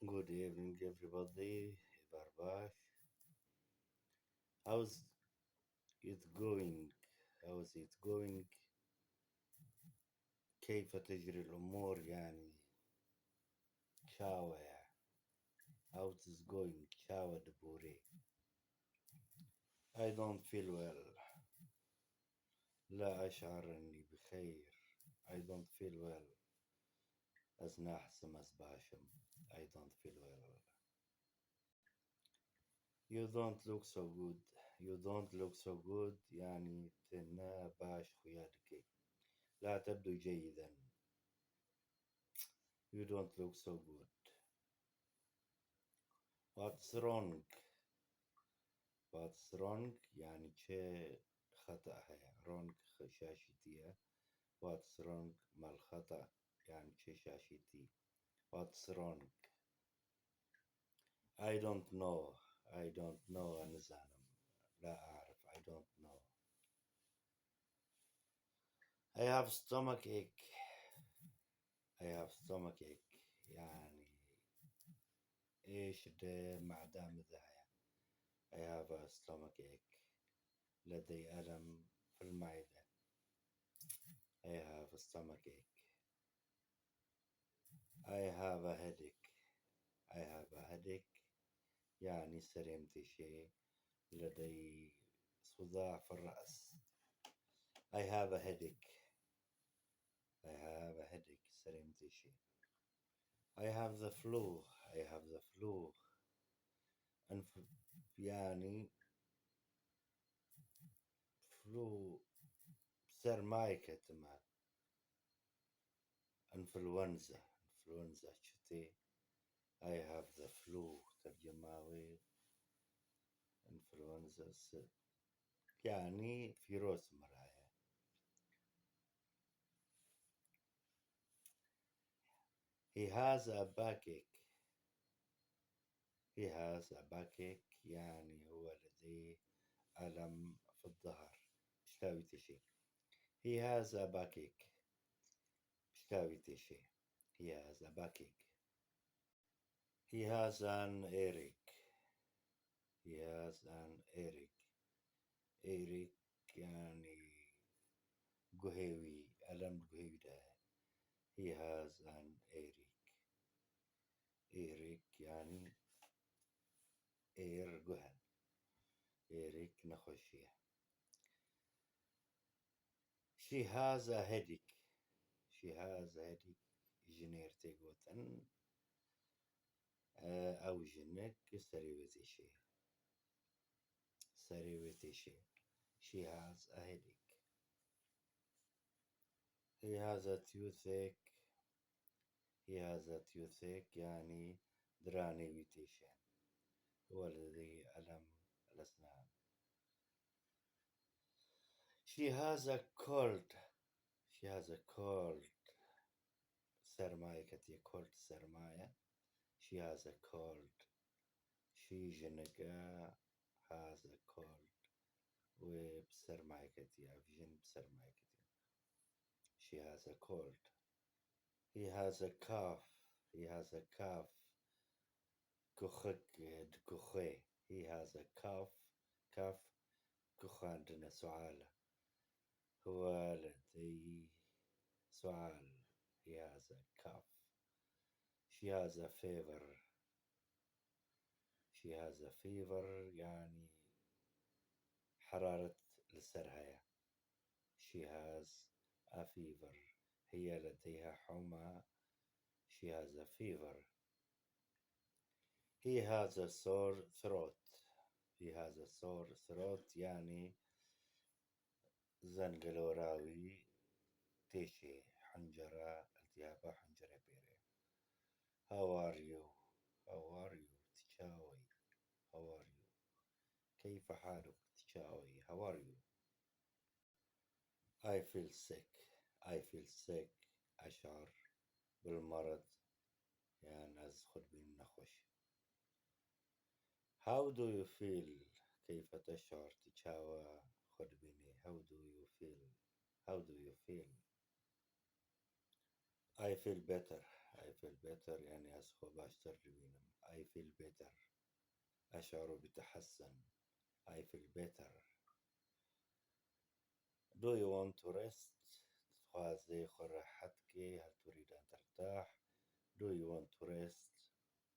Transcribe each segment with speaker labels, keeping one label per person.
Speaker 1: Good evening, everybody. Barbash. How's it going? How's it going? كيف تجري الأمور يعني؟ شاوة يعني. How it is going? شاوة دبوري. I don't feel well. لا أشعر أني بخير. I don't feel well. أزناح سمس باشم. I don't feel well. You don't look so good. You don't look so good يعني تنا باش خيادكي. لا تبدو جيدا. You don't look so good. What's wrong? What's wrong? يعني شيء خطأ هي. Wrong شاشتية. What's wrong? ما الخطأ يعني شيء شاشتي. What's wrong? I don't know. I don't know أنا زعلم. لا أعرف. I don't know. I have stomach ache. I have stomach ache. يعني إيش ده معدة مذايا. I have a stomach ache. لدي ألم في المعدة. I have a stomach ache. I have a headache. I have a headache. يعني سلمت شيء. لدي صداع في الرأس. I have a headache. I have a headache. سلمت شيء. I have the flu. I have the flu. يعني flu سرمايكة تما. انفلونزا شتي. I have the flu ترجماوي انفلونزا يعني فيروس مرايا. He has a backache. He has a backache يعني هو لديه ألم في الظهر. بشتاوي تشي. He has a backache. بشتاوي تشي. He has a backache. He has an earache. He has an earache. earache يعني قهيوي. ألم قهيوي ده. He has an earache. earache يعني اير قهن. earache نخشيه. She has a headache. She has a headache. جنيرتي قوتن أو جنك سريوتي شي. سريوتي شي. She has a headache. He has a toothache. He has a toothache يعني دراني ويتيشن. هو لديه ألم الأسنان. She has a cold. She has a cold. سرماية كتير cold سرماية. She has a cold. She جنقا has a cold. وبسرماية كتير. أفجن بسرماية كتير. She has a cold. He has a cough. He has a cough. كخك كخي. He has a cough. cough كخ عندنا سعالة. هو لديه سعال. He has a cough. She has a fever. She has a fever يعني حرارة السرهية. She has a fever. هي لديها حمى. She has a fever. He has a sore throat. He has a sore throat يعني زنقلوراوي تيشي حنجرة التهاب حنجرة بيري. How are you? How are you? تشاوي. How are you? كيف حالك؟ تشاوي. How are you? I feel sick. I feel sick. أشعر بالمرض. يعني أزخد بالنخوش. How do you feel? كيف تشعر؟ تشاوى خد بني. How do you feel? How do you feel? I feel better. I feel better يعني أسخو باشتر جبينم. I feel better. أشعر بتحسن. I feel better. Do you want to rest? تتخوازي خرحتك هل تريد أن ترتاح؟ Do you want to rest?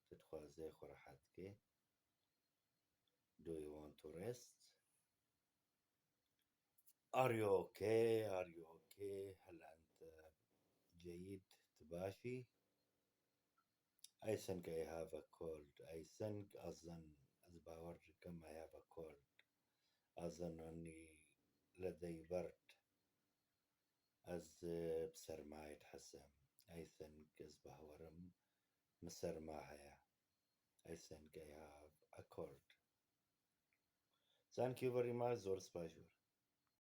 Speaker 1: تتخوازي خرحتك. Do you want to rest? Are you okay? Are you okay? هل أنت جيد تباشي؟ I think I have a cold. I think أظن أزباورجكم I have a cold. أظن أني لدي برد. أز بسرماي تحسم. I think أزباورم مسرماهيا. I think I have a cold. Thank you very much, Zor Spajur.